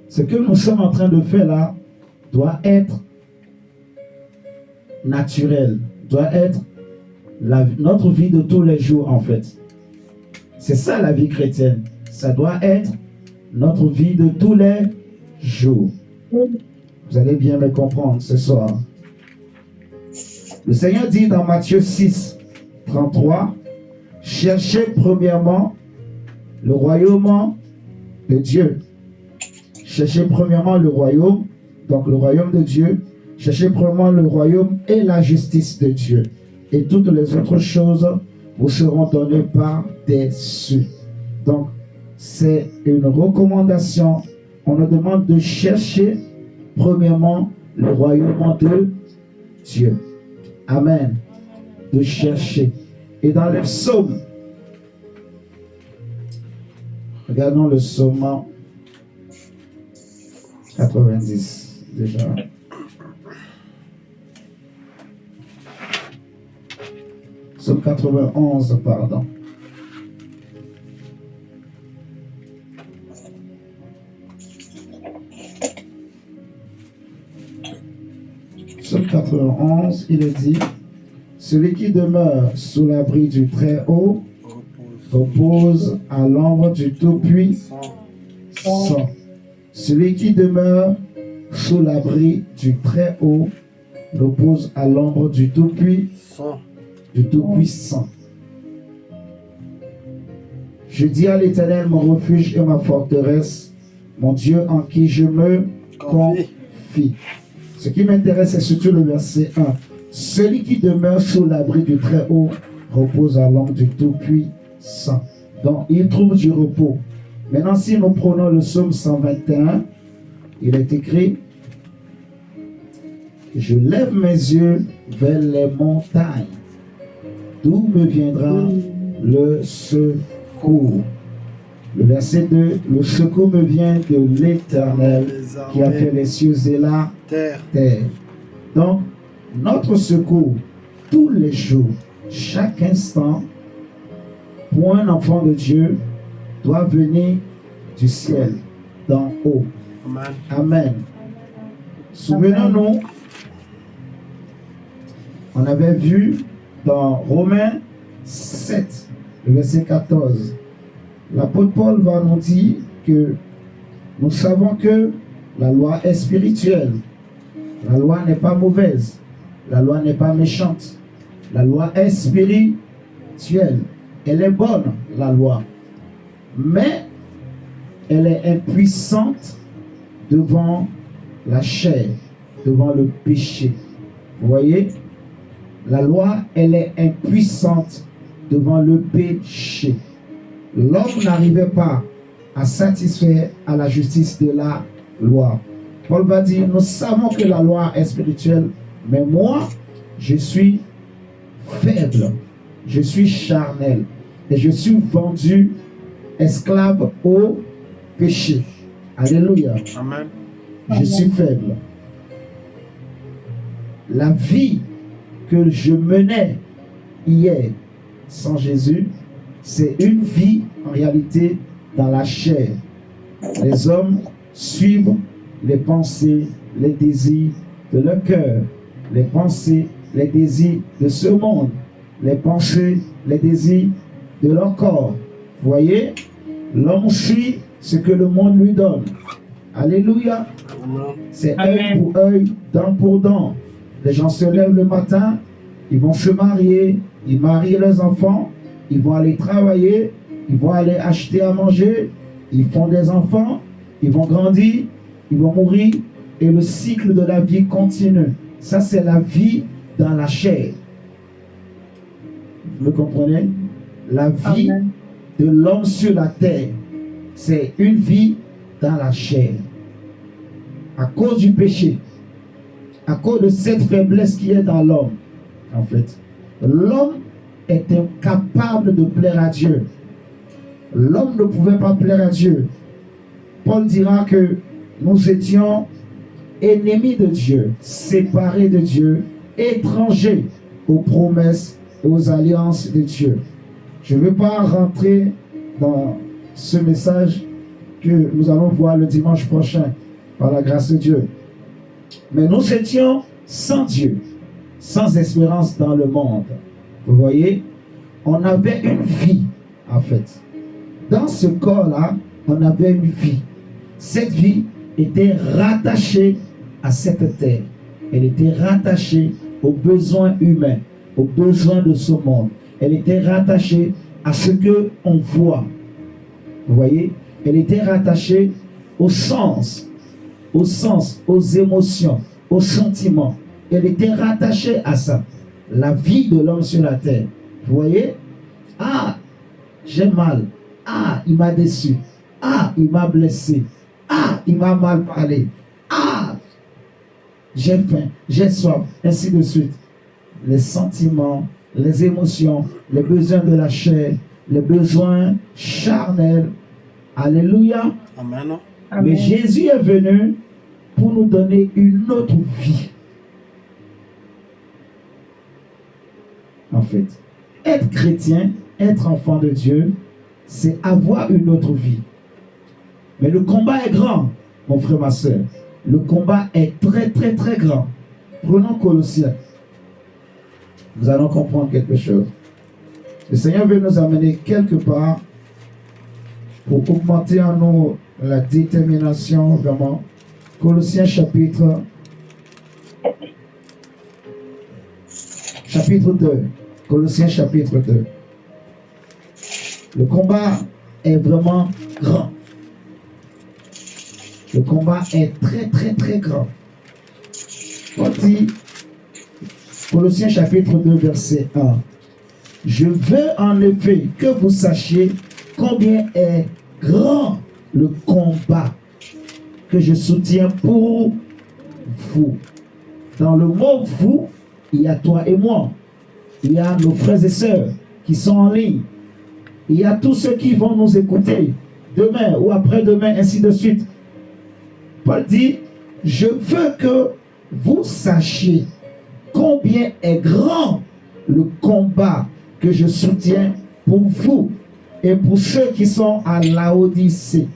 Ce que nous sommes en train de faire là doit être naturel, doit être notre vie de tous les jours en fait. C'est ça la vie chrétienne. Ça doit être notre vie de tous les jours. Vous allez bien me comprendre ce soir. Le Seigneur dit dans Matthieu 6, 33, cherchez premièrement le royaume de Dieu. Cherchez premièrement le royaume, donc le royaume de Dieu. Cherchez premièrement le royaume et la justice de Dieu. Et toutes les autres choses vous seront données par-dessus. Donc, c'est une recommandation. On nous demande de chercher premièrement le royaume de Dieu. Amen. De chercher. Et dans les psaumes, regardons le psaume 90 déjà. Psaume 91, pardon. Psaume 91, il est dit, celui qui demeure sous l'abri du Très-Haut repose à l'ombre du Tout-Puissant. Celui qui demeure sous l'abri du Très-Haut repose à l'ombre du Tout-Puissant. Je dis à l'Éternel, mon refuge et ma forteresse, mon Dieu en qui je me confie. Ce qui m'intéresse, c'est surtout le verset 1. Celui qui demeure sous l'abri du Très-Haut repose à l'ombre du Tout-Puissant. Donc, il trouve du repos. Maintenant, si nous prenons le psaume 121, il est écrit, je lève mes yeux vers les montagnes. D'où me viendra le secours? Le verset 2, le secours me vient de l'Éternel qui a fait les cieux et la terre. Donc, notre secours, tous les jours, chaque instant, pour un enfant de Dieu, doit venir du ciel, d'en haut. Amen. Amen. Souvenons-nous, on avait vu dans Romains 7, le verset 14, l'apôtre Paul va nous dire que nous savons que la loi est spirituelle. La loi n'est pas mauvaise. La loi n'est pas méchante. La loi est spirituelle. Elle est bonne, la loi. Mais elle est impuissante devant la chair, devant le péché. Vous voyez? La loi, elle est impuissante devant le péché. L'homme n'arrivait pas à satisfaire à la justice de la loi. Paul va dire, nous savons que la loi est spirituelle, mais moi, je suis faible, je suis charnel, et je suis vendu esclave au péché. Alléluia. Amen. Je suis faible. La vie que je menais hier sans Jésus, c'est une vie en réalité dans la chair. Les hommes suivent les pensées, les désirs de leur cœur, les pensées, les désirs de ce monde, les pensées, les désirs de leur corps. Vous voyez, l'homme suit ce que le monde lui donne. Alléluia. C'est œil pour œil, dent pour dent. Les gens se lèvent le matin, ils vont se marier, ils marient leurs enfants, ils vont aller travailler, ils vont aller acheter à manger, ils font des enfants, ils vont grandir, ils vont mourir, et le cycle de la vie continue. Ça, c'est la vie dans la chair. Vous me comprenez? La vie de l'homme sur la terre, c'est une vie dans la chair. À cause du péché, à cause de cette faiblesse qui est dans l'homme, en fait, l'homme est incapable de plaire à Dieu. L'homme ne pouvait pas plaire à Dieu. Paul dira que nous étions ennemis de Dieu, séparés de Dieu, étrangers aux promesses et aux alliances de Dieu. Je ne veux pas rentrer dans ce message que nous allons voir le dimanche prochain, par la grâce de Dieu. Mais nous étions sans Dieu, sans espérance dans le monde. Vous voyez, on avait une vie, en fait. Dans ce corps-là, on avait une vie. Cette vie était rattachée à cette terre. Elle était rattachée aux besoins humains, aux besoins de ce monde. Elle était rattachée à ce qu'on voit. Vous voyez, elle était rattachée au sens, aux émotions, aux sentiments. Elle était rattachée à ça. La vie de l'homme sur la terre. Vous voyez? Ah, j'ai mal. Ah, il m'a déçu. Ah, il m'a blessé. Ah, il m'a mal parlé. Ah, j'ai faim, j'ai soif, ainsi de suite. Les sentiments, les émotions, les besoins de la chair, les besoins charnels. Alléluia. Amen. Mais Jésus est venu pour nous donner une autre vie. En fait, être chrétien, être enfant de Dieu, c'est avoir une autre vie. Mais le combat est grand, mon frère, ma soeur. Le combat est très, très, très grand. Prenons Colossiens. Nous allons comprendre quelque chose. Le Seigneur veut nous amener quelque part pour augmenter en nous la détermination, vraiment. Colossiens chapitre 2. Colossiens chapitre 2. Le combat est vraiment grand. Le combat est très, très, très grand. On dit, Colossiens chapitre 2, verset 1. Je veux en effet que vous sachiez combien est grand le combat que je soutiens pour vous. Dans le mot vous, il y a toi et moi. Il y a nos frères et sœurs qui sont en ligne. Il y a tous ceux qui vont nous écouter demain ou après-demain, ainsi de suite. Paul dit, je veux que vous sachiez combien est grand le combat que je soutiens pour vous et pour ceux qui sont à Laodicée.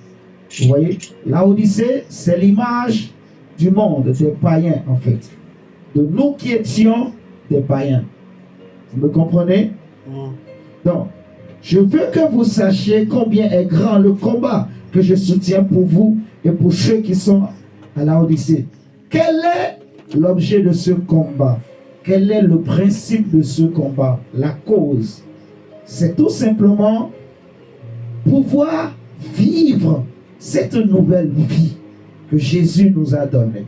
Vous voyez, Laodicée, c'est l'image du monde, des païens en fait. De nous qui étions des païens. Vous me comprenez? Donc, je veux que vous sachiez combien est grand le combat que je soutiens pour vous et pour ceux qui sont à Laodicée. Quel est l'objet de ce combat? Quel est le principe de ce combat? La cause. C'est tout simplement pouvoir vivre cette nouvelle vie que Jésus nous a donnée.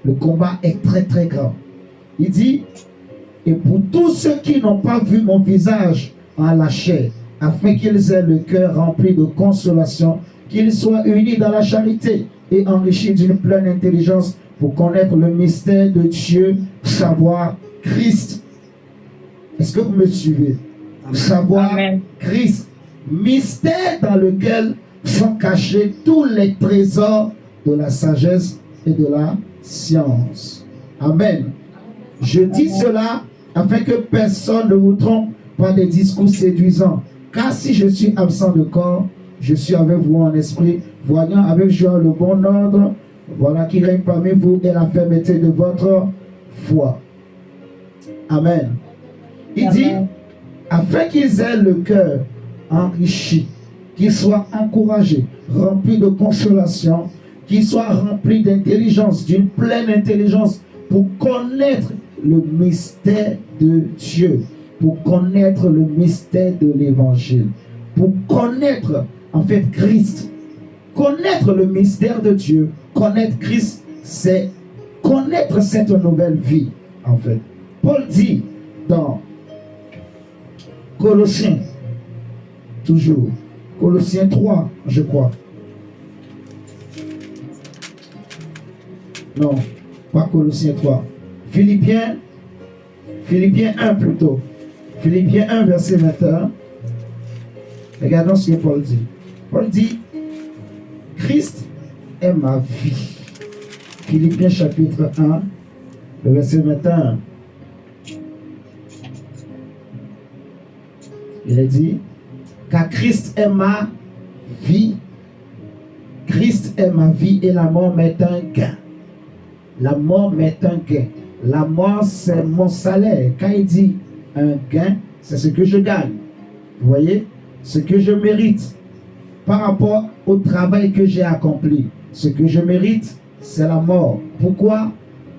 Le combat est très très grand. Il dit, et pour tous ceux qui n'ont pas vu mon visage en la chair, afin qu'ils aient le cœur rempli de consolation, qu'ils soient unis dans la charité et enrichis d'une pleine intelligence pour connaître le mystère de Dieu, savoir Christ. Est-ce que vous me suivez? Savoir Amen. Christ. Mystère dans lequel sont cachés tous les trésors de la sagesse et de la science. Amen. Je dis cela afin que personne ne vous trompe par des discours séduisants. Car si je suis absent de corps, je suis avec vous en esprit, voyant avec joie le bon ordre, voilà qui règne parmi vous et la fermeté de votre foi. Amen. Il dit, afin qu'ils aient le cœur enrichi, qu'ils soient encouragés, remplis de consolation, qu'ils soient remplis d'intelligence, d'une pleine intelligence, pour connaître le mystère de Dieu, pour connaître le mystère de l'évangile, pour connaître en fait Christ. Connaître le mystère de Dieu, connaître Christ, c'est connaître cette nouvelle vie en fait. Paul dit dans Colossiens, toujours, Colossiens 3, je crois. Non, pas Colossiens 3. Philippiens 1 plutôt. Philippiens 1, verset 21. Regardons ce que Paul dit. Paul dit, Christ est ma vie. Philippiens chapitre 1, le verset 21. Il est dit, car Christ est ma vie. Christ est ma vie et la mort m'est un gain. La mort m'est un gain. La mort, c'est mon salaire. Quand il dit un gain, c'est ce que je gagne. Vous voyez? Ce que je mérite par rapport au travail que j'ai accompli. Ce que je mérite, c'est la mort. Pourquoi?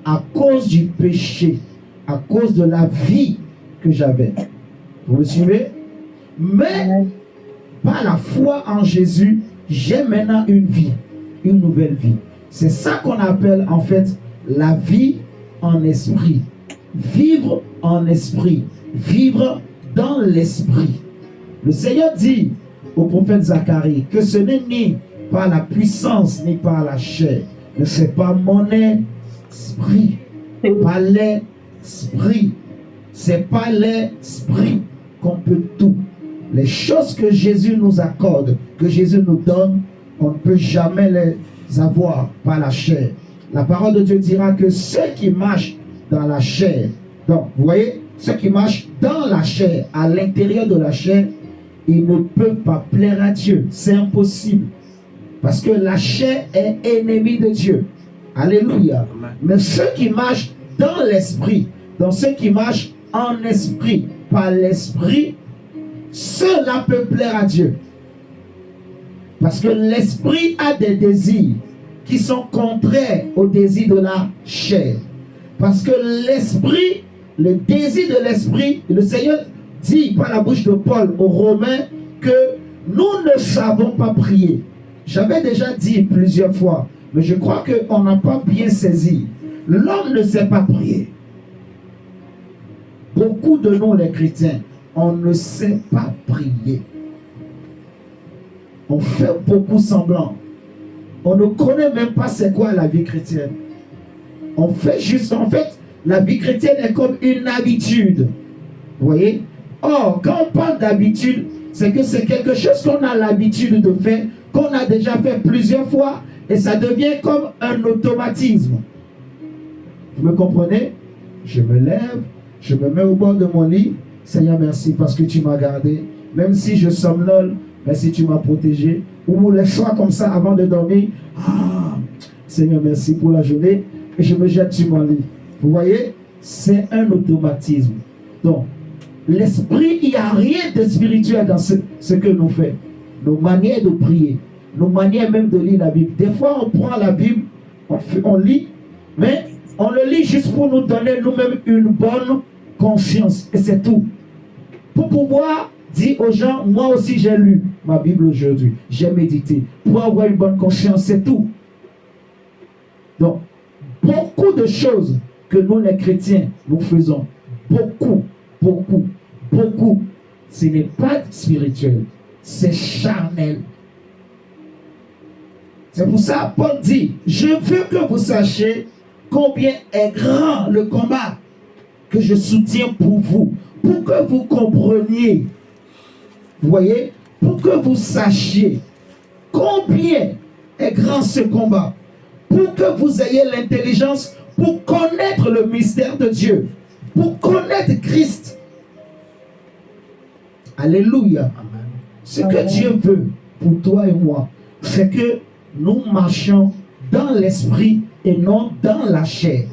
À cause du péché, à cause de la vie que j'avais. Vous me suivez? Mais par la foi en Jésus, j'ai maintenant une vie, une nouvelle vie. C'est ça qu'on appelle en fait la vie en esprit. Vivre en esprit. Vivre dans l'esprit. Le Seigneur dit au prophète Zacharie que ce n'est ni par la puissance ni par la chair, mais c'est par mon esprit. Par l'esprit. C'est par l'esprit qu'on peut tout. Les choses que Jésus nous accorde, que Jésus nous donne, on ne peut jamais les avoir par la chair. La parole de Dieu dira que ceux qui marchent dans la chair, donc vous voyez, ceux qui marchent dans la chair, à l'intérieur de la chair, ils ne peuvent pas plaire à Dieu. C'est impossible. Parce que la chair est ennemie de Dieu. Alléluia. Mais ceux qui marchent dans l'esprit, donc ceux qui marchent en esprit, par l'esprit, ceux-là peuvent plaire à Dieu. Parce que l'esprit a des désirs qui sont contraires aux désirs de la chair. Parce que l'esprit, le désir de l'esprit, le Seigneur dit par la bouche de Paul aux Romains que nous ne savons pas prier. J'avais déjà dit plusieurs fois, mais je crois qu'on n'a pas bien saisi. L'homme ne sait pas prier. Beaucoup de nous, les chrétiens, on ne sait pas prier. On fait beaucoup semblant. On ne connaît même pas c'est quoi la vie chrétienne. On fait juste, en fait, la vie chrétienne est comme une habitude. Vous voyez? Or, quand on parle d'habitude, c'est que c'est quelque chose qu'on a l'habitude de faire, qu'on a déjà fait plusieurs fois, et ça devient comme un automatisme. Vous me comprenez? Je me lève, je me mets au bord de mon lit. Seigneur, merci parce que tu m'as gardé. Même si je somnole, merci, tu m'as protégé. Ou les soirs comme ça, avant de dormir, Seigneur, merci pour la journée. Et je me jette sur mon lit. Vous voyez? C'est un automatisme. Donc, l'esprit, il n'y a rien de spirituel dans ce que nous faisons. Nos manières de prier, nos manières même de lire la Bible. Des fois, on prend la Bible, on lit, mais on le lit juste pour nous donner nous-mêmes une bonne conscience. Et c'est tout. Pour pouvoir dire aux gens, moi aussi j'ai lu ma Bible aujourd'hui, j'ai médité. Pour avoir une bonne conscience, c'est tout. Donc, beaucoup de choses que nous les chrétiens, nous faisons, beaucoup, ce n'est pas spirituel, c'est charnel. C'est pour ça Paul dit, je veux que vous sachiez combien est grand le combat que je soutiens pour vous, pour que vous compreniez, vous voyez, pour que vous sachiez combien est grand ce combat, pour que vous ayez l'intelligence pour connaître le mystère de Dieu, pour connaître Christ. Alléluia. Amen. Ce que Dieu veut pour toi et moi, c'est que nous marchions dans l'esprit et non dans la chair.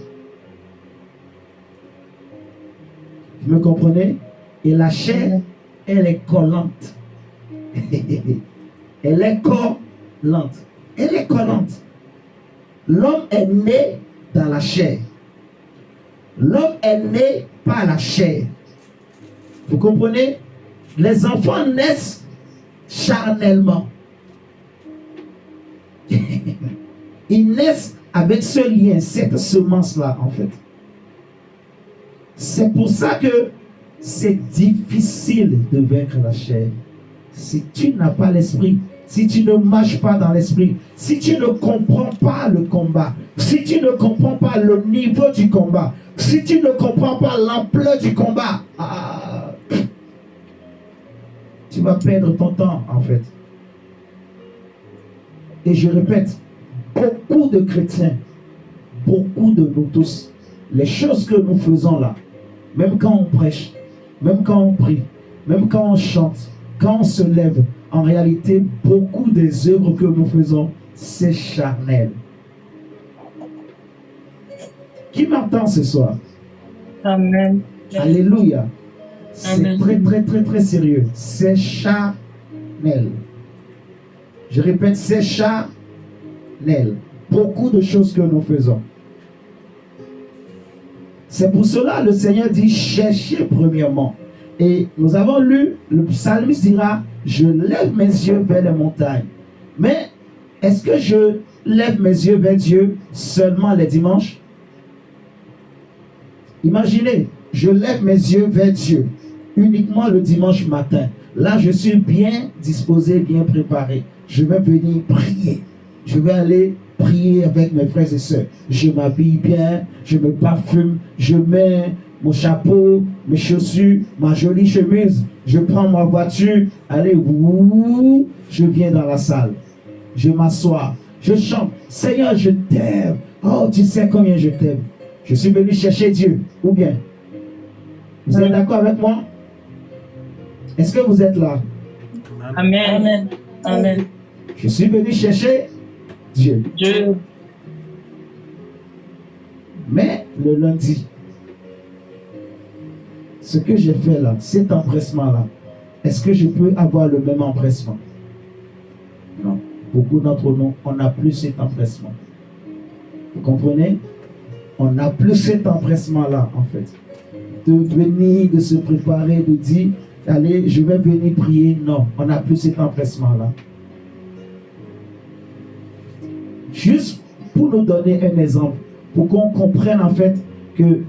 Vous me comprenez? Et la chair, elle est collante. Elle est collante. Elle est collante. L'homme est né dans la chair. L'homme est né par la chair. Vous comprenez? Les enfants naissent charnellement. Ils naissent avec ce lien, cette semence-là, en fait. C'est pour ça que c'est difficile de vaincre la chair. Si tu n'as pas l'esprit, si tu ne marches pas dans l'esprit, si tu ne comprends pas le combat, si tu ne comprends pas le niveau du combat, si tu ne comprends pas l'ampleur du combat, tu vas perdre ton temps, en fait. Et je répète, beaucoup de chrétiens, beaucoup de nous tous, les choses que nous faisons là, même quand on prêche, même quand on prie, même quand on chante, quand on se lève, en réalité, beaucoup des œuvres que nous faisons, c'est charnel. Qui m'entend ce soir? Amen. Alléluia. C'est Amen. très, très, très, très sérieux. C'est charnel. Je répète, c'est charnel. Beaucoup de choses que nous faisons. C'est pour cela le Seigneur dit cherchez premièrement. Et nous avons lu, le psalmiste dira, je lève mes yeux vers les montagnes. Mais est-ce que je lève mes yeux vers Dieu seulement les dimanches? Imaginez, je lève mes yeux vers Dieu uniquement le dimanche matin. Là, je suis bien disposé, bien préparé. Je vais venir prier. Je vais aller prier avec mes frères et sœurs. Je m'habille bien, je me parfume, je mets mon chapeau, mes chaussures, ma jolie chemise. Je prends ma voiture, allez, ouh, je viens dans la salle. Je m'assois, je chante. Seigneur, je t'aime. Oh, tu sais combien je t'aime. Je suis venu chercher Dieu. Ou bien? Vous êtes d'accord avec moi? Est-ce que vous êtes là? Amen. Amen. Amen. Je suis venu chercher Dieu. Dieu. Mais le lundi, ce que j'ai fait là, cet empressement-là, est-ce que je peux avoir le même empressement? Non. Beaucoup d'entre nous, on n'a plus cet empressement. Vous comprenez? On n'a plus cet empressement-là, en fait. De venir, de se préparer, de dire, allez, je vais venir prier. Non, on n'a plus cet empressement-là. Juste pour nous donner un exemple, pour qu'on comprenne en fait que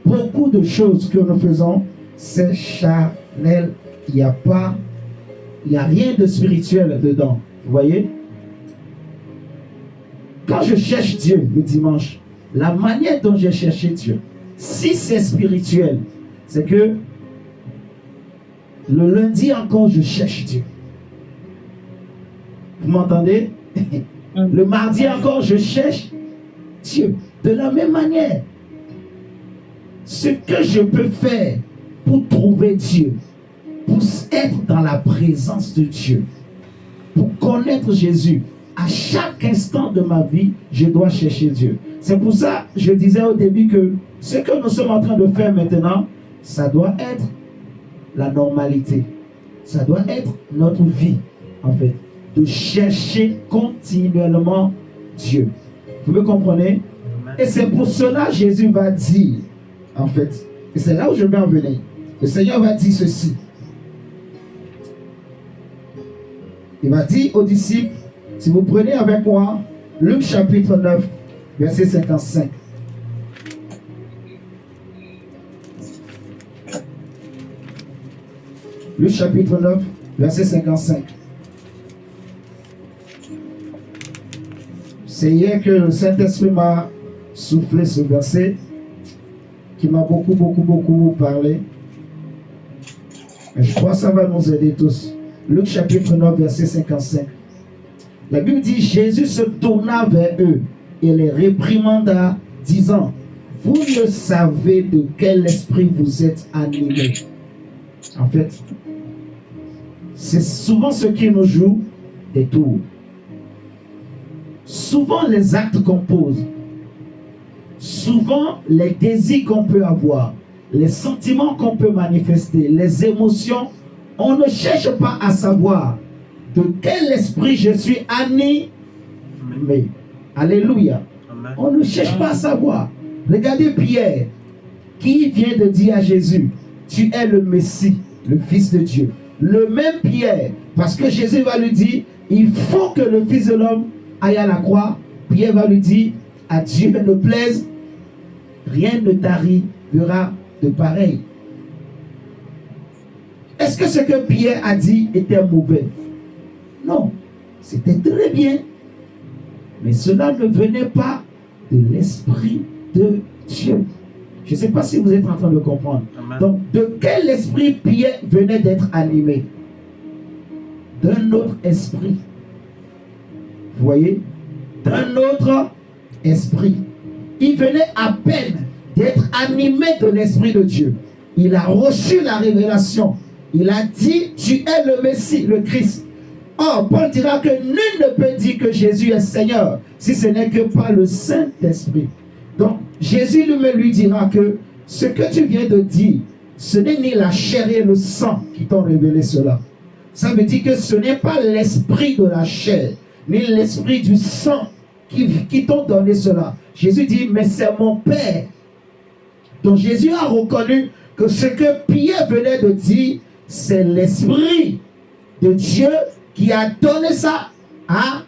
beaucoup de choses que nous faisons, c'est charnel. Il n'y a rien de spirituel dedans. Vous voyez? Quand je cherche Dieu le dimanche, la manière dont j'ai cherché Dieu, si c'est spirituel, c'est que le lundi encore, je cherche Dieu. Vous m'entendez? Le mardi encore, je cherche Dieu. De la même manière, ce que je peux faire pour trouver Dieu, pour être dans la présence de Dieu, pour connaître Jésus, à chaque instant de ma vie, je dois chercher Dieu. C'est pour ça que je disais au début que ce que nous sommes en train de faire maintenant, ça doit être la normalité. Ça doit être notre vie, en fait, de chercher continuellement Dieu. Vous me comprenez? Et c'est pour cela que Jésus va dire, en fait, et c'est là où je vais en venir. Le Seigneur va dire ceci. Il va dire aux disciples, si vous prenez avec moi Luc chapitre 9, verset 55. Luc chapitre 9, verset 55. C'est hier que le Saint-Esprit m'a soufflé ce verset qui m'a beaucoup parlé. Et je crois que ça va nous aider tous. Luc chapitre 9, verset 55. La Bible dit, Jésus se tourna vers eux et les réprimanda, disant, vous ne savez de quel esprit vous êtes animés. En fait, c'est souvent ce qui nous joue des tours. Souvent les actes qu'on pose, souvent les désirs qu'on peut avoir, les sentiments qu'on peut manifester, les émotions, on ne cherche pas à savoir de quel esprit je suis animé. Alléluia. Amen. On ne cherche pas à savoir. Regardez Pierre, qui vient de dire à Jésus, tu es le Messie, le Fils de Dieu. Le même Pierre, parce que Jésus va lui dire, il faut que le Fils de l'homme aille à la croix. Pierre va lui dire, à Dieu ne plaise, rien ne t'arrivera de pareil. Est-ce que ce que Pierre a dit était mauvais? Non, c'était très bien. Mais cela ne venait pas de l'Esprit de Dieu. Je ne sais pas si vous êtes en train de comprendre. Amen. Donc, de quel esprit Pierre venait d'être animé? D'un autre esprit. Vous voyez? D'un autre esprit. Il venait à peine d'être animé de l'Esprit de Dieu. Il a reçu la révélation. Il a dit, tu es le Messie, le Christ. Or, Paul dira que nul ne peut dire que Jésus est Seigneur si ce n'est que par le Saint-Esprit. Donc, Jésus lui-même lui dira que ce que tu viens de dire, ce n'est ni la chair et le sang qui t'ont révélé cela. Ça veut dire que ce n'est pas l'esprit de la chair, ni l'esprit du sang qui t'ont donné cela. Jésus dit, mais c'est mon Père. Donc Jésus a reconnu que ce que Pierre venait de dire, c'est l'esprit de Dieu qui a donné ça à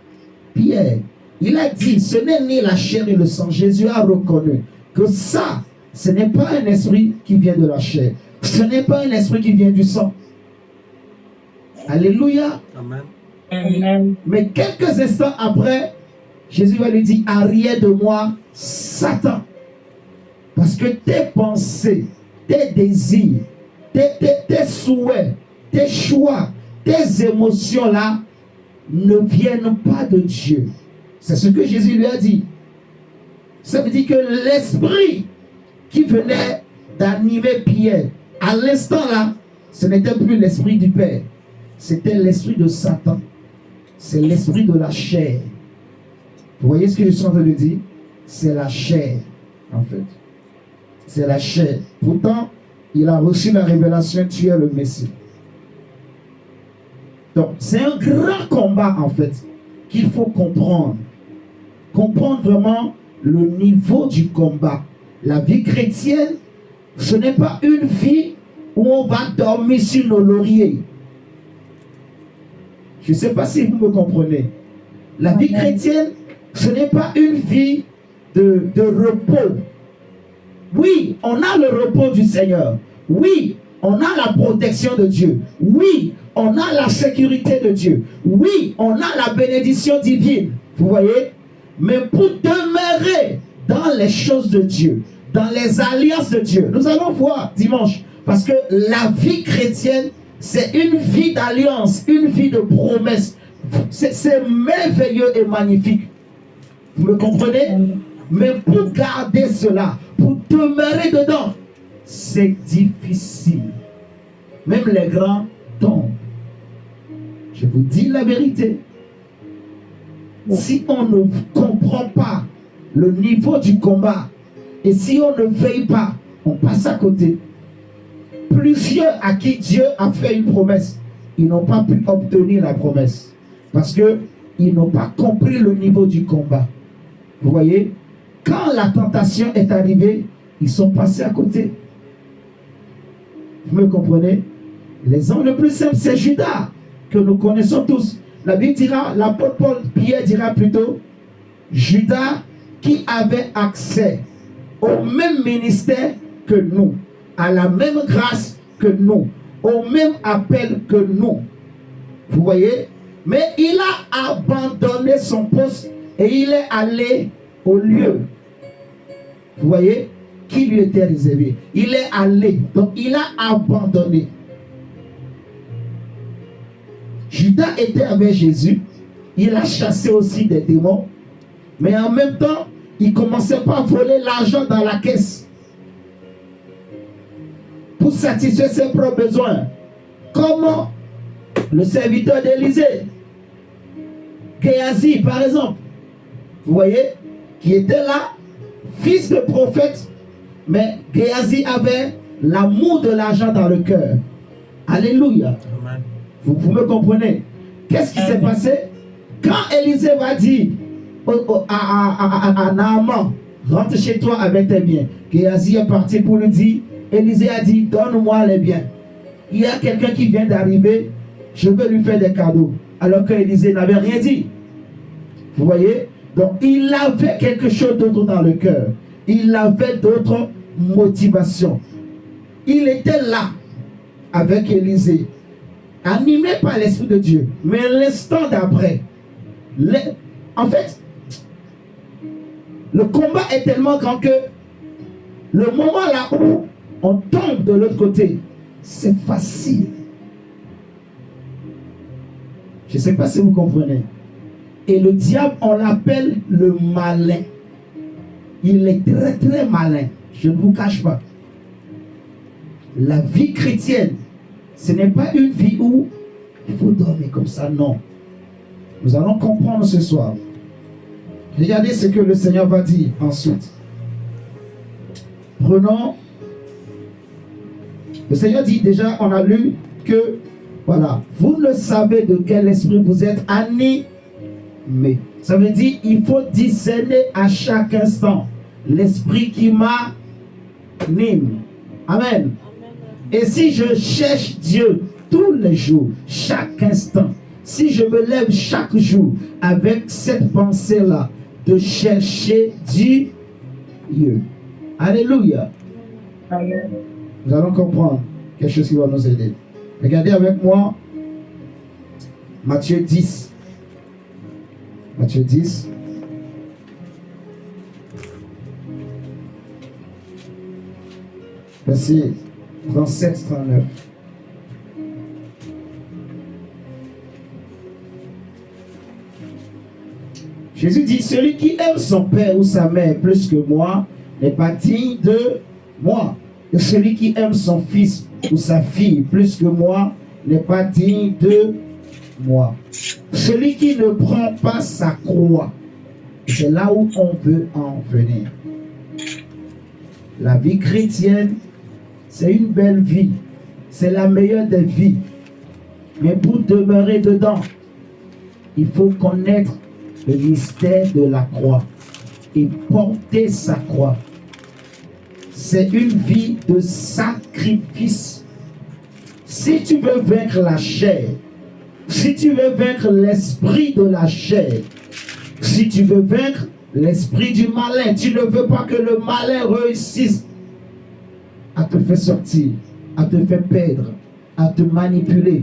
Pierre. Il a dit, ce n'est ni la chair et le sang. Jésus a reconnu que ça, ce n'est pas un esprit qui vient de la chair. Ce n'est pas un esprit qui vient du sang. Alléluia. Amen. Amen. Mais quelques instants après, Jésus va lui dire, arrière de moi, Satan. Parce que tes pensées, tes désirs, tes souhaits, tes choix, tes émotions là, ne viennent pas de Dieu. C'est ce que Jésus lui a dit. Ça veut dire que l'esprit qui venait d'animer Pierre, à l'instant là, ce n'était plus l'esprit du Père. C'était l'esprit de Satan. C'est l'esprit de la chair. Vous voyez ce que je suis en train de dire? C'est la chair, en fait. C'est la chair. Pourtant, il a reçu la révélation, tu es le Messie. Donc, c'est un grand combat, en fait, qu'il faut comprendre. Comprendre vraiment le niveau du combat. La vie chrétienne, ce n'est pas une vie où on va dormir sur nos lauriers. Je ne sais pas si vous me comprenez. La vie chrétienne, ce n'est pas une vie de repos. Oui, on a le repos du Seigneur. Oui, on a la protection de Dieu. Oui, on a la sécurité de Dieu. Oui, on a la bénédiction divine. Vous voyez? Mais pour demeurer dans les choses de Dieu, dans les alliances de Dieu, nous allons voir dimanche. Parce que la vie chrétienne, c'est une vie d'alliance, une vie de promesse. C'est merveilleux et magnifique. Vous me comprenez? Mais pour garder cela, pour demeurer dedans, c'est difficile. Même les grands tombent. Je vous dis la vérité. Si on ne comprend pas le niveau du combat, et si on ne veille pas, on passe à côté. Plusieurs à qui Dieu a fait une promesse, ils n'ont pas pu obtenir la promesse. Parce qu'ils n'ont pas compris le niveau du combat. Vous voyez? Quand la tentation est arrivée, ils sont passés à côté. Vous me comprenez? L'exemple le plus simple, c'est Judas, que nous connaissons tous. La Bible dira, l'apôtre Paul, Pierre dira plutôt, Judas qui avait accès au même ministère que nous, à la même grâce que nous, au même appel que nous. Vous voyez? Mais il a abandonné son poste et il est allé au lieu, vous voyez, qui lui était réservé. Il est allé, donc il a abandonné. Judas était avec Jésus, il a chassé aussi des démons, mais en même temps, il commençait par voler l'argent dans la caisse pour satisfaire ses propres besoins. Comment le serviteur d'Élisée, Géasi par exemple, vous voyez, qui était là, fils de prophète, mais Géasi avait l'amour de l'argent dans le cœur. Alléluia. Amen. Vous me comprenez? Qu'est-ce qui s'est passé? Quand Élisée va dire à Naaman, rentre chez toi avec tes biens, Géasi est parti pour lui dire, Élisée a dit, donne-moi les biens. Il y a quelqu'un qui vient d'arriver, je veux lui faire des cadeaux. Alors que Élisée n'avait rien dit. Vous voyez? Donc il avait quelque chose d'autre dans le cœur. Il avait d'autres motivations. Il était là avec Élisée, animé par l'Esprit de Dieu. Mais l'instant d'après, en fait, le combat est tellement grand que le moment là où on tombe de l'autre côté, c'est facile. Je ne sais pas si vous comprenez. Et le diable, on l'appelle le malin. Il est très très malin. Je ne vous cache pas. La vie chrétienne, ce n'est pas une vie où il faut dormir comme ça, non. Nous allons comprendre ce soir. Regardez ce que le Seigneur va dire ensuite. Prenons. Le Seigneur dit déjà, on a lu que, voilà, vous ne savez de quel esprit vous êtes animés. Ça veut dire, il faut discerner à chaque instant l'esprit qui m'anime. Amen. Et si je cherche Dieu tous les jours, chaque instant, si je me lève chaque jour avec cette pensée-là, de chercher Dieu. Alléluia. Amen. Nous allons comprendre quelque chose qui va nous aider. Regardez avec moi Matthieu 10. Matthieu 10. Verset 37-39. Jésus dit, celui qui aime son père ou sa mère plus que moi n'est pas digne de moi. Et celui qui aime son fils ou sa fille plus que moi n'est pas digne de moi. Celui qui ne prend pas sa croix, c'est là où on veut en venir. La vie chrétienne, c'est une belle vie. C'est la meilleure des vies. Mais pour demeurer dedans, il faut connaître le mystère de la croix et porter sa croix. C'est une vie de sacrifice. Si tu veux vaincre la chair, si tu veux vaincre l'esprit de la chair, si tu veux vaincre l'esprit du malin, tu ne veux pas que le malin réussisse à te faire sortir, à te faire perdre, à te manipuler.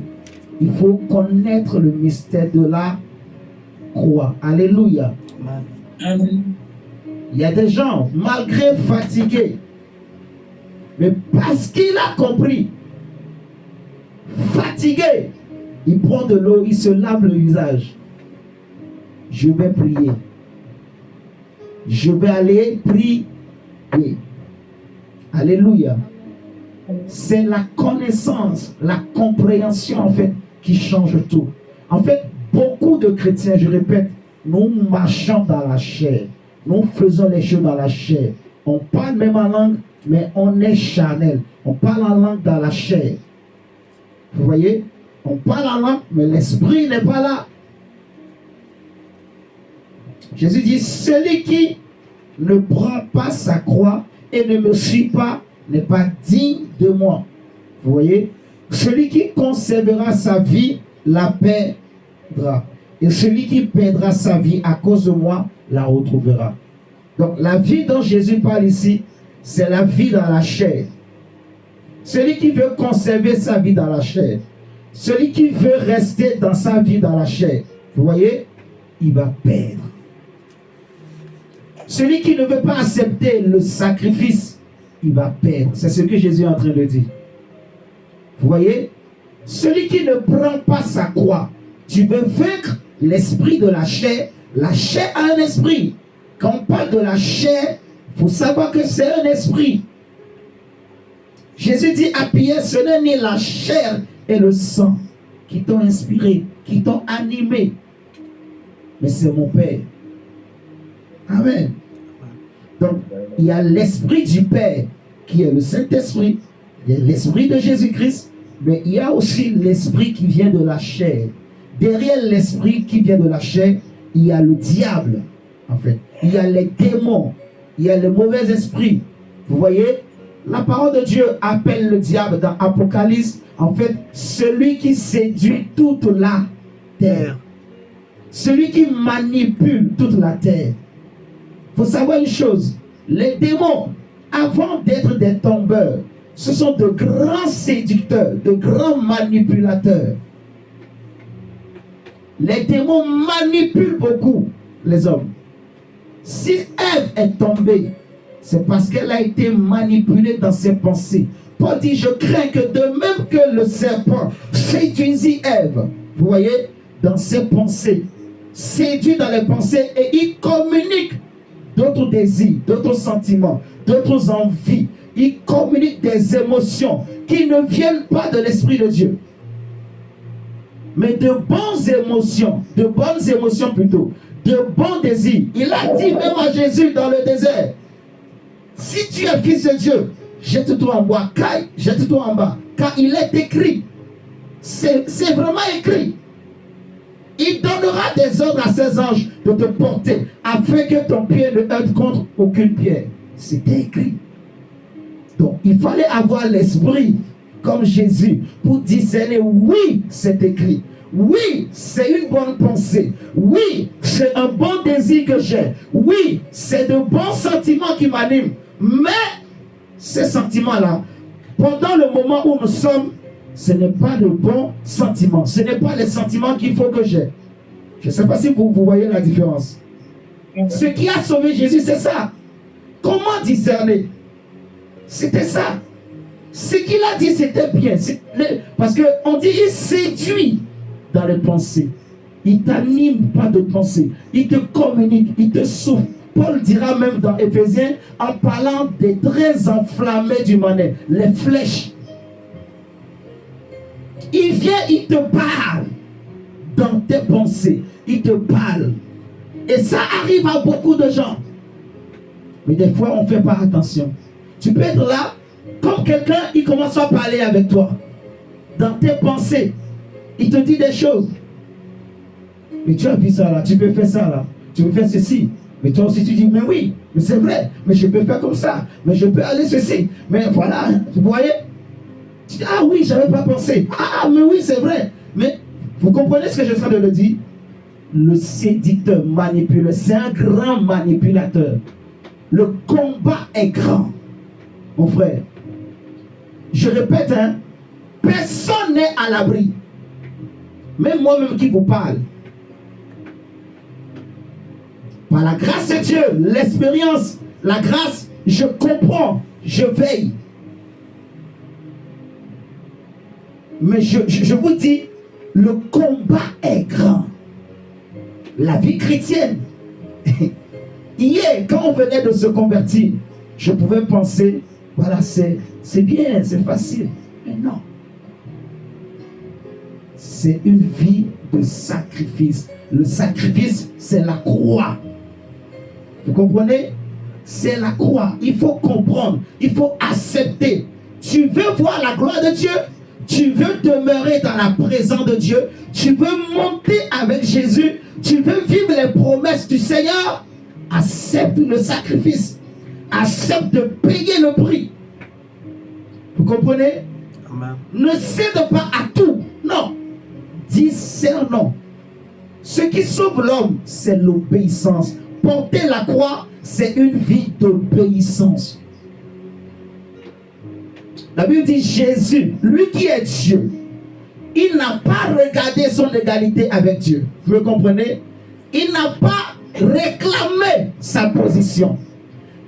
Il faut connaître le mystère de la croix. Alléluia. Amen. Il y a des gens, malgré fatigués, mais parce qu'il a compris, fatigué, il prend de l'eau, il se lave le visage. Je vais prier. Je vais aller prier. Alléluia. C'est la connaissance, la compréhension en fait qui change tout. En fait, beaucoup de chrétiens, je répète, nous marchons dans la chair. Nous faisons les choses dans la chair. On parle même en langue, mais on est charnel. On parle en langue dans la chair. Vous voyez? On parle en langue, mais l'esprit n'est pas là. Jésus dit, celui qui ne prend pas sa croix et ne me suit pas n'est pas digne de moi. Vous voyez? Celui qui conservera sa vie la perdra. Et celui qui perdra sa vie à cause de moi la retrouvera. Donc la vie dont Jésus parle ici, c'est la vie dans la chair. Celui qui veut conserver sa vie dans la chair, celui qui veut rester dans sa vie dans la chair, vous voyez, il va perdre. Celui qui ne veut pas accepter le sacrifice, il va perdre. C'est ce que Jésus est en train de dire. Vous voyez, celui qui ne prend pas sa croix, tu veux vaincre l'esprit de la chair a un esprit. Quand on parle de la chair, il faut savoir que c'est un esprit. Jésus dit à Pierre, ce n'est ni la chair et le sang qui t'ont inspiré, qui t'ont animé, mais c'est mon Père. Amen. Donc, il y a l'esprit du Père qui est le Saint-Esprit, il y a l'esprit de Jésus-Christ, mais il y a aussi l'esprit qui vient de la chair. Derrière l'esprit qui vient de la chair, il y a le diable, en fait. Il y a les démons, il y a les mauvais esprits. Vous voyez, la parole de Dieu appelle le diable dans Apocalypse, en fait, celui qui séduit toute la terre. Celui qui manipule toute la terre. Il faut savoir une chose, les démons, avant d'être des tombeurs, ce sont de grands séducteurs, de grands manipulateurs. Les démons manipulent beaucoup les hommes. Si Ève est tombée, c'est parce qu'elle a été manipulée dans ses pensées. Paul dit, je crains que de même que le serpent séduisit Ève, vous voyez, dans ses pensées, séduit dans les pensées et il communique d'autres désirs, d'autres sentiments, d'autres envies. Il communique des émotions qui ne viennent pas de l'Esprit de Dieu. mais de bonnes émotions plutôt, de bons désirs. Il a dit même à Jésus dans le désert, si tu es fils de Dieu, jette-toi en bas, jette-toi en bas, car il est écrit, c'est vraiment écrit. Il donnera des ordres à ses anges de te porter, afin que ton pied ne heurte contre aucune pierre. C'était écrit. Donc, il fallait avoir l'esprit comme Jésus pour discerner, oui, c'est écrit. Oui, c'est une bonne pensée. Oui, c'est un bon désir que j'ai. Oui, c'est de bons sentiments qui m'animent. Mais, ces sentiments-là, pendant le moment où nous sommes, ce n'est pas de bons sentiments. Ce n'est pas les sentiments qu'il faut que j'ai. Je ne sais pas si vous voyez la différence. Ce qui a sauvé Jésus, c'est ça. Comment discerner? C'était ça. Ce qu'il a dit, c'était bien. Parce qu'on dit, il séduit dans les pensées. Il t'anime pas de pensée. Il te communique, il te souffle. Paul dira même dans Éphésiens, en parlant des traits enflammés du manette, les flèches. Il vient, il te parle dans tes pensées. Il te parle. Et ça arrive à beaucoup de gens. Mais des fois, on ne fait pas attention. Tu peux être là, comme quelqu'un, il commence à parler avec toi. Dans tes pensées. Il te dit des choses. Mais tu as vu ça là, tu peux faire ça là. Tu peux faire ceci. Mais toi aussi tu dis, mais oui, mais c'est vrai. Mais je peux faire comme ça. Mais je peux aller ceci. Mais voilà, vous voyez. Tu dis, ah oui, je n'avais pas pensé. Ah, mais oui, c'est vrai. Mais vous comprenez ce que je suis en train de le dire? Le séducteur manipule. C'est un grand manipulateur. Le combat est grand. Mon frère. Je répète, hein. Personne n'est à l'abri. Même moi-même qui vous parle. Par la grâce de Dieu, l'expérience, la grâce, je comprends, je veille. Mais je vous dis, le combat est grand. La vie chrétienne. Hier, quand on venait de se convertir, je pouvais penser, voilà, c'est bien, c'est facile. Mais non. C'est une vie de sacrifice. Le sacrifice, c'est la croix. Vous comprenez? C'est la croix. Il faut comprendre. Il faut accepter. Tu veux voir la gloire de Dieu? Tu veux demeurer dans la présence de Dieu? Tu veux monter avec Jésus? Tu veux vivre les promesses du Seigneur? Accepte le sacrifice. Accepte de payer le prix. Vous comprenez? Amen. Ne cède pas à tout. Non. Discernons. Ce qui sauve l'homme, c'est l'obéissance. Porter la croix, c'est une vie d'obéissance. La Bible dit Jésus, lui qui est Dieu, il n'a pas regardé son égalité avec Dieu. Vous me comprenez? Il n'a pas réclamé sa position.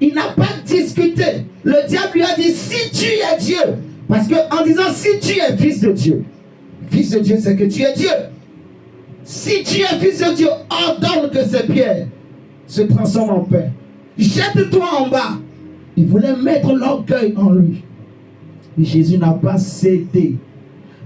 Il n'a pas discuté. Le diable lui a dit, si tu es Dieu, parce qu'en disant, si tu es fils de Dieu, fils de Dieu, c'est que tu es Dieu. Si tu es fils de Dieu, ordonne que ces pierres se transforment en pain. Jette-toi en bas. Il voulait mettre l'orgueil en lui. Mais Jésus n'a pas cédé.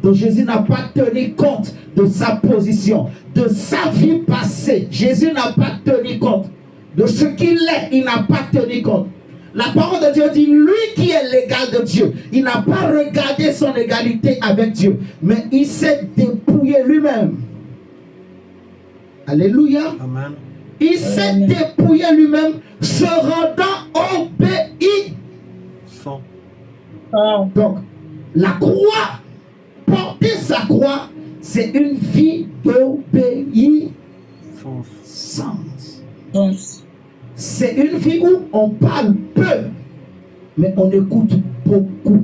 Donc Jésus n'a pas tenu compte de sa position, de sa vie passée. Jésus n'a pas tenu compte de ce qu'il est. Il n'a pas tenu compte. La parole de Dieu dit, lui qui est l'égal de Dieu, il n'a pas regardé son égalité avec Dieu, mais il s'est dépouillé lui-même. Alléluia. Amen. Il s'est dépouillé lui-même, se rendant obéissant. Donc, la croix, porter sa croix, c'est une vie d'obéissance. C'est une vie où on parle peu, mais on écoute beaucoup.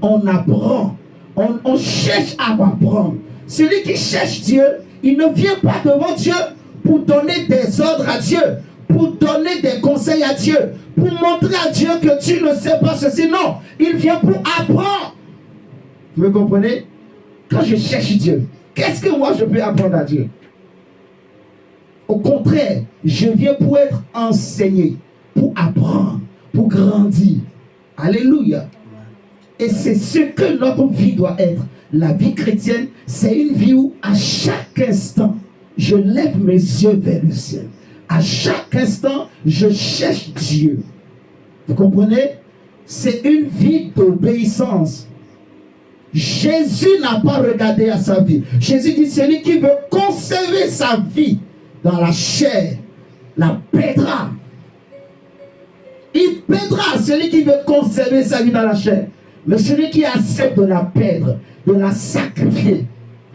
On apprend. On cherche à apprendre. Celui qui cherche Dieu, il ne vient pas devant Dieu pour donner des ordres à Dieu, pour donner des conseils à Dieu, pour montrer à Dieu que tu ne sais pas ceci. Non, il vient pour apprendre. Vous me comprenez? Quand je cherche Dieu, qu'est-ce que moi je peux apprendre à Dieu? Au contraire, je viens pour être enseigné, pour apprendre, pour grandir. Alléluia. Et c'est ce que notre vie doit être. La vie chrétienne, c'est une vie où à chaque instant, je lève mes yeux vers le ciel. À chaque instant, je cherche Dieu. Vous comprenez? C'est une vie d'obéissance. Jésus n'a pas regardé à sa vie. Jésus dit, celui qui veut conserver sa vie dans la chair, la perdra. Il perdra celui qui veut conserver sa vie dans la chair. Mais celui qui accepte de la perdre, de la sacrifier,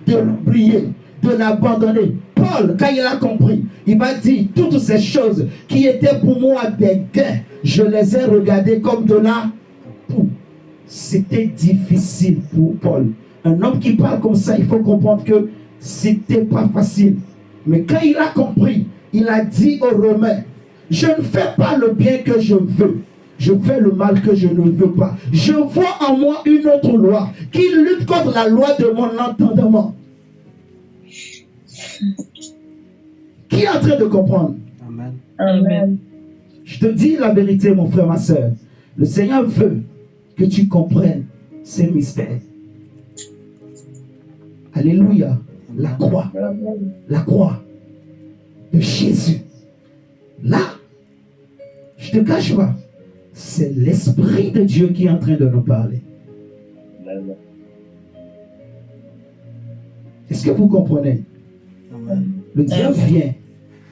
de l'oublier, de l'abandonner. Paul, quand il a compris, il va dire, toutes ces choses qui étaient pour moi des gains, je les ai regardées comme de la boue. C'était difficile pour Paul. Un homme qui parle comme ça, il faut comprendre que c'était pas facile. Mais quand il a compris, il a dit aux Romains, je ne fais pas le bien que je veux. Je fais le mal que je ne veux pas. Je vois en moi une autre loi qui lutte contre la loi de mon entendement. Qui est en train de comprendre? Amen. Amen. Je te dis la vérité, mon frère, ma soeur. Le Seigneur veut que tu comprennes ces mystères. Alléluia. La croix. La croix de Jésus. Là, je ne te cache pas, c'est l'Esprit de Dieu qui est en train de nous parler. Est-ce que vous comprenez? Amen. Le diable vient,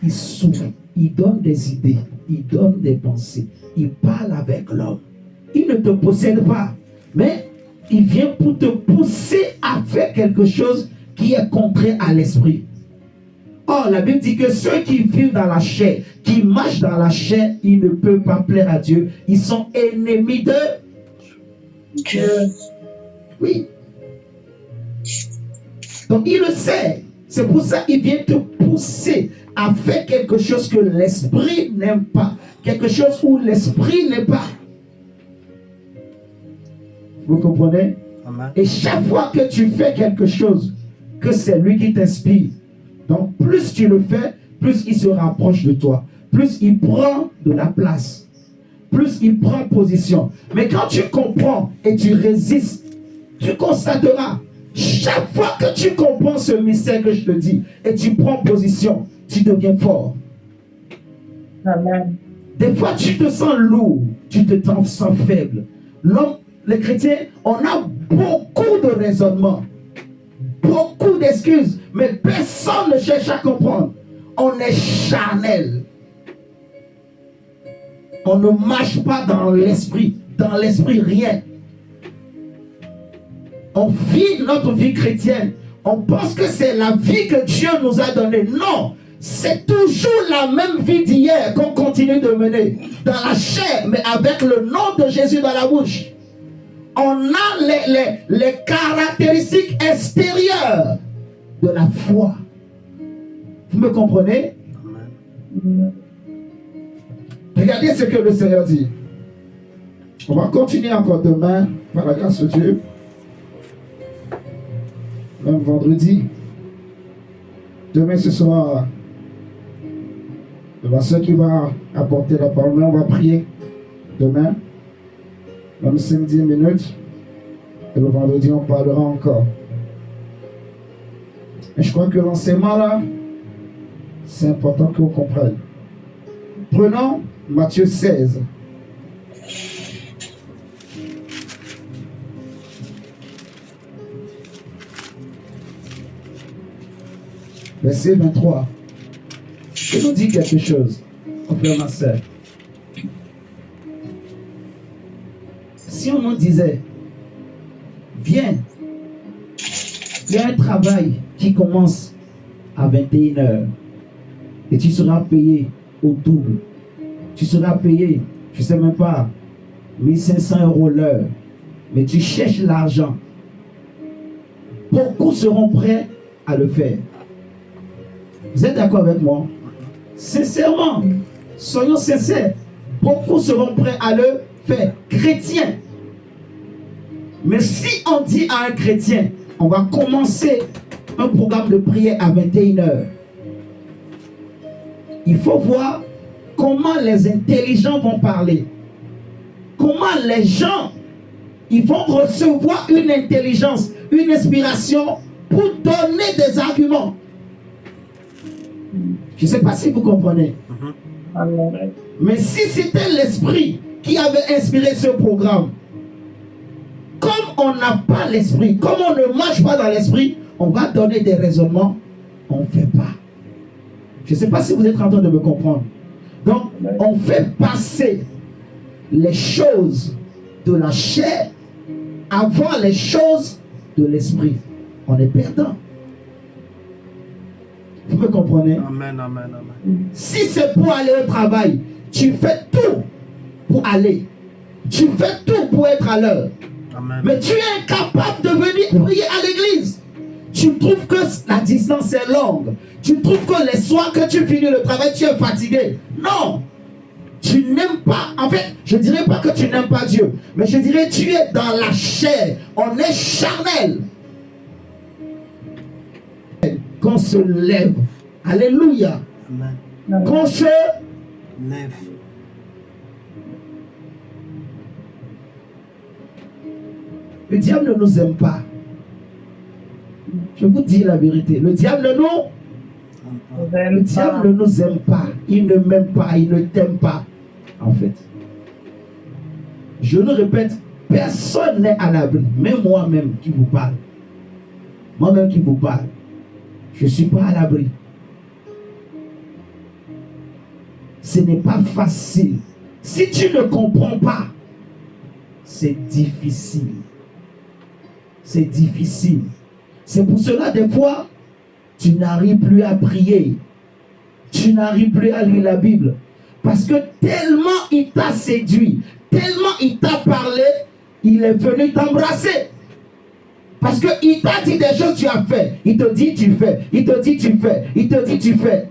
il souffle, il donne des idées, il donne des pensées, il parle avec l'homme. Il ne te possède pas, mais il vient pour te pousser à faire quelque chose qui est contraire à l'esprit. Or, la Bible dit que ceux qui vivent dans la chair, qui marchent dans la chair, ils ne peuvent pas plaire à Dieu. Ils sont ennemis de Dieu. Oui. Donc, il le sait. C'est pour ça qu'il vient te pousser à faire quelque chose que l'esprit n'aime pas. Quelque chose où l'esprit n'est pas. Vous comprenez? Amen. Et chaque fois que tu fais quelque chose, que c'est lui qui t'inspire. Donc, plus tu le fais, plus il se rapproche de toi. Plus il prend de la place. Plus il prend position. Mais quand tu comprends et tu résistes, tu constateras, chaque fois que tu comprends ce mystère que je te dis, et tu prends position, tu deviens fort. Amen. Des fois, tu te sens lourd, tu te sens faible. L'homme, les chrétiens, on a beaucoup de raisonnements, beaucoup d'excuses, mais personne ne cherche à comprendre. On est charnel. On ne marche pas dans l'esprit. Dans l'esprit, rien. On vit notre vie chrétienne. On pense que c'est la vie que Dieu nous a donnée. Non, c'est toujours la même vie d'hier qu'on continue de mener. Dans la chair, mais avec le nom de Jésus dans la bouche. On a les caractéristiques extérieures de la foi. Vous me comprenez? Amen. Regardez ce que le Seigneur dit. On va continuer encore demain, par la grâce de Dieu. Même vendredi. Demain, ce sera la soeur qui va apporter la parole. On va prier demain. Même 5-10 minutes. Et le vendredi, on parlera encore. Et je crois que l'enseignement là, c'est important que vous compreniez. Prenons Matthieu 16. Verset 23. Je nous dis quelque chose, mon frère, ma soeur. Si on nous disait, viens, il y a un travail qui commence à 21h et tu seras payé au double. Tu seras payé, je ne sais même pas, 1500 € l'heure. Mais tu cherches l'argent. Beaucoup seront prêts à le faire. Vous êtes d'accord avec moi? Sincèrement, soyons sincères. Beaucoup seront prêts à le faire. Chrétien. Mais si on dit à un chrétien, on va commencer un programme de prière à 21h. Il faut voir comment les intelligents vont parler. Comment les gens, ils vont recevoir une intelligence, une inspiration pour donner des arguments. Je ne sais pas si vous comprenez. Amen. Mais si c'était l'esprit qui avait inspiré ce programme, comme on n'a pas l'esprit, comme on ne marche pas dans l'esprit, on va donner des raisonnements, on ne fait pas. Je ne sais pas si vous êtes en train de me comprendre. Donc, on fait passer les choses de la chair avant les choses de l'esprit. On est perdant. Vous me comprenez? Amen, amen, amen. Si c'est pour aller au travail, tu fais tout pour aller. Tu fais tout pour être à l'heure. Amen. Mais tu es incapable de venir prier à l'église. Tu trouves que la distance est longue. Tu trouves que les soirs que tu finis le travail, tu es fatigué. Non. Tu n'aimes pas, en fait, je ne dirais pas que tu n'aimes pas Dieu, mais je dirais tu es dans la chair. On est charnel. Qu'on se lève. Alléluia. Amen. Qu'on se Lève. Le diable ne nous aime pas. Je vous dis la vérité. Le diable ne nous, le diable ne nous aime pas. Il ne m'aime pas. Il ne t'aime pas. En fait. Je le répète, personne n'est à l'abri. Même moi-même qui vous parle. Moi-même qui vous parle. Je ne suis pas à l'abri. Ce n'est pas facile. Si tu ne comprends pas, c'est difficile. C'est difficile. C'est pour cela, des fois, tu n'arrives plus à prier. Tu n'arrives plus à lire la Bible. Parce que tellement il t'a séduit, tellement il t'a parlé, il est venu t'embrasser. Parce qu'il t'a dit des choses, tu as fait. Il te dit, tu fais. Il te dit, tu fais. Il te dit, tu fais.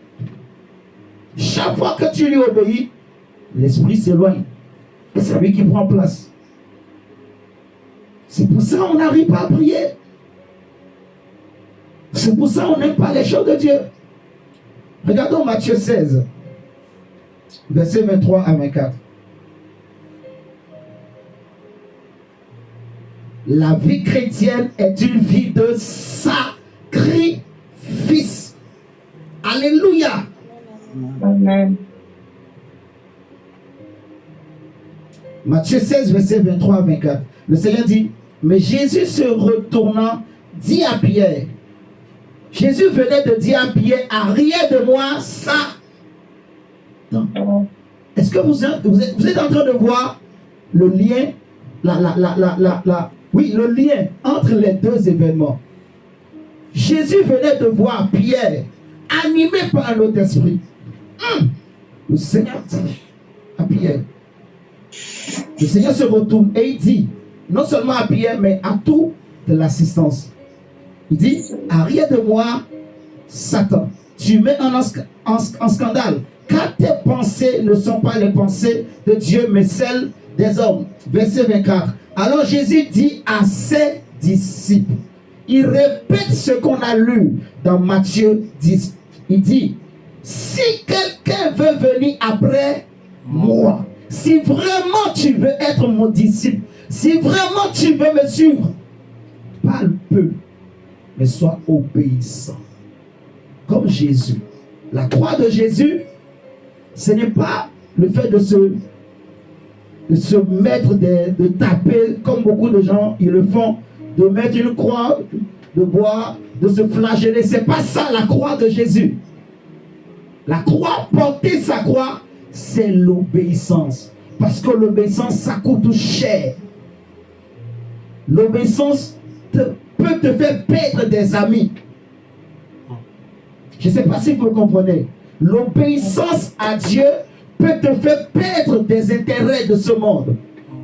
Chaque fois que tu lui obéis, l'esprit s'éloigne. Et c'est lui qui prend place. C'est pour ça qu'on n'arrive pas à prier. C'est pour ça qu'on n'aime pas les choses de Dieu. Regardons Matthieu 16, versets 23 à 24. La vie chrétienne est une vie de sacrifice. Alléluia. Amen. Matthieu 16, verset 23 à 24. Le Seigneur dit, mais Jésus se retournant, dit à Pierre, Jésus venait de dire à Pierre, arrière de moi, ça. Non. Est-ce que vous êtes en train de voir le lien, oui, le lien entre les deux événements? Jésus venait de voir Pierre, animé par un autre esprit. Le Seigneur dit à Pierre, le Seigneur se retourne et il dit, non seulement à Pierre, mais à toute l'assistance. Il dit, arrière de moi, Satan, tu mets en scandale, car tes pensées ne sont pas les pensées de Dieu, mais celles des hommes. Verset 24. Alors Jésus dit à ses disciples, il répète ce qu'on a lu dans Matthieu 10. Il dit, si quelqu'un veut venir après moi, si vraiment tu veux être mon disciple, si vraiment tu veux me suivre, parle peu, mais sois obéissant. Comme Jésus. La croix de Jésus, ce n'est pas le fait de se mettre, de taper, comme beaucoup de gens ils le font, de mettre une croix de bois, de se flageller. C'est pas ça la croix de Jésus. La croix, porter sa croix, c'est l'obéissance. Parce que l'obéissance, ça coûte cher. L'obéissance peut te faire perdre des amis. Je ne sais pas si vous comprenez. L'obéissance à Dieu peut te faire perdre des intérêts de ce monde.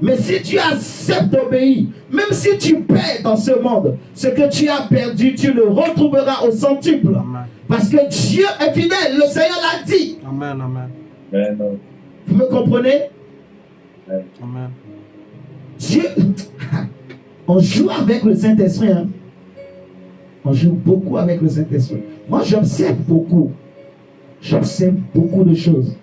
Mais si tu acceptes d'obéir, même si tu perds dans ce monde, ce que tu as perdu, tu le retrouveras au centuple. Amen. Parce que Dieu est fidèle, le Seigneur l'a dit. Amen, amen. Vous me comprenez? Amen. Dieu, on joue avec le Saint-Esprit. Hein? On joue beaucoup avec le Saint-Esprit. Moi, j'observe beaucoup. J'observe beaucoup de choses.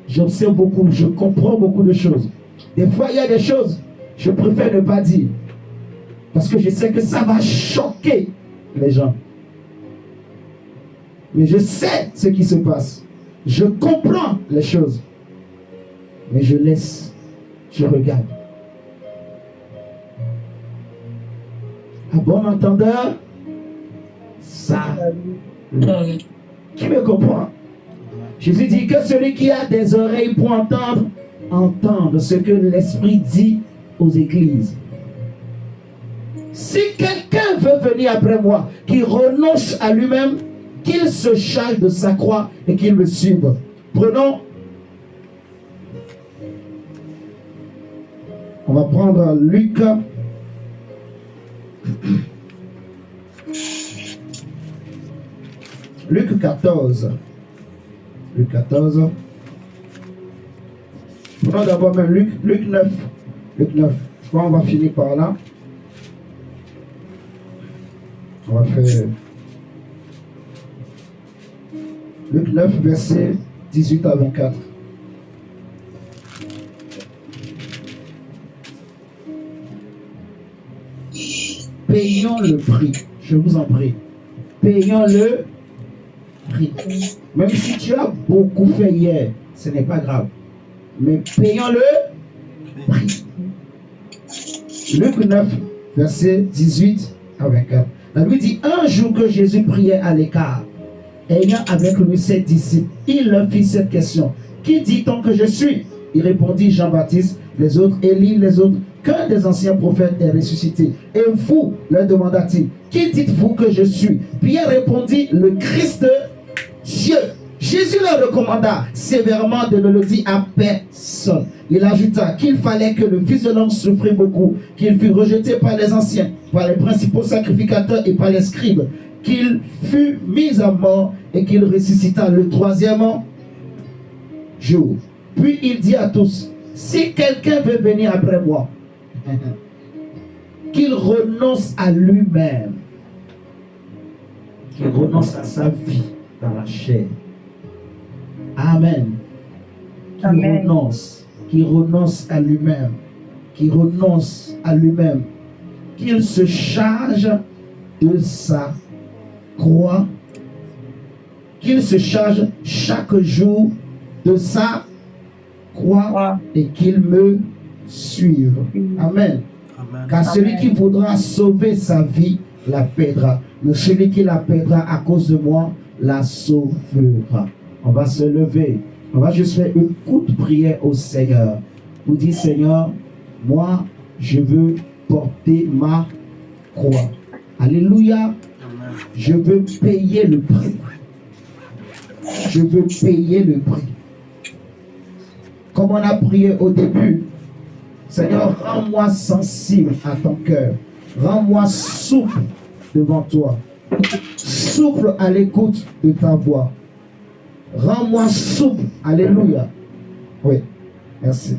J'observe beaucoup, je comprends beaucoup de choses. Des fois, il y a des choses, je préfère ne pas dire. Parce que je sais que ça va choquer les gens. Mais je sais ce qui se passe. Je comprends les choses. Mais je laisse, je regarde. À bon entendeur, ça. Qui me comprend? Jésus dit que celui qui a des oreilles pour entendre, entende ce que l'Esprit dit aux églises. Si quelqu'un veut venir après moi, qu'il renonce à lui-même, qu'il se charge de sa croix et qu'il me suive. Prenons. On va prendre Luc. Luc 14. Luc 14. Prenons d'abord même Luc 9. Luc 9. Je crois qu'on va finir par là. On va faire Luc 9, verset 18 à 24. Payons le prix. Je vous en prie. Payons le prix. Même si tu as beaucoup fait hier, ce n'est pas grave. Mais payons le prix. Luc 9, verset 18 à 24. La Bible dit, un jour que Jésus priait à l'écart, ayant avec lui ses disciples, il leur fit cette question. Qui dit-on que je suis? Il répondit Jean-Baptiste, les autres Élie, les autres, qu'un des anciens prophètes est ressuscité. Et vous, leur demanda-t-il, qui dites-vous que je suis? Pierre répondit, le Christ de Dieu. Jésus leur recommanda sévèrement de ne le dire à personne. Il ajouta qu'il fallait que le Fils de l'homme souffrit beaucoup, qu'il fût rejeté par les anciens, par les principaux sacrificateurs et par les scribes, qu'il fut mis à mort et qu'il ressuscita le troisième jour. Puis il dit à tous, si quelqu'un veut venir après moi, qu'il renonce à lui-même, qu'il renonce à sa vie dans la chair. Amen. Qu'il renonce à lui-même, qu'il renonce à lui-même, qu'il se charge de sa croix, qu'il se charge chaque jour de sa croix et qu'il me suive. Amen. Amen. Car celui qui voudra sauver sa vie la perdra, mais celui qui la perdra à cause de moi la sauvera. On va se lever. On va juste faire une courte prière au Seigneur. Vous dites, Seigneur, moi, je veux porter ma croix. Alléluia. Amen. Je veux payer le prix. Je veux payer le prix. Comme on a prié au début, Seigneur, rends-moi sensible à ton cœur. Rends-moi souple devant toi. Souple à l'écoute de ta voix. Rends-moi souple. Alléluia. Oui. Merci.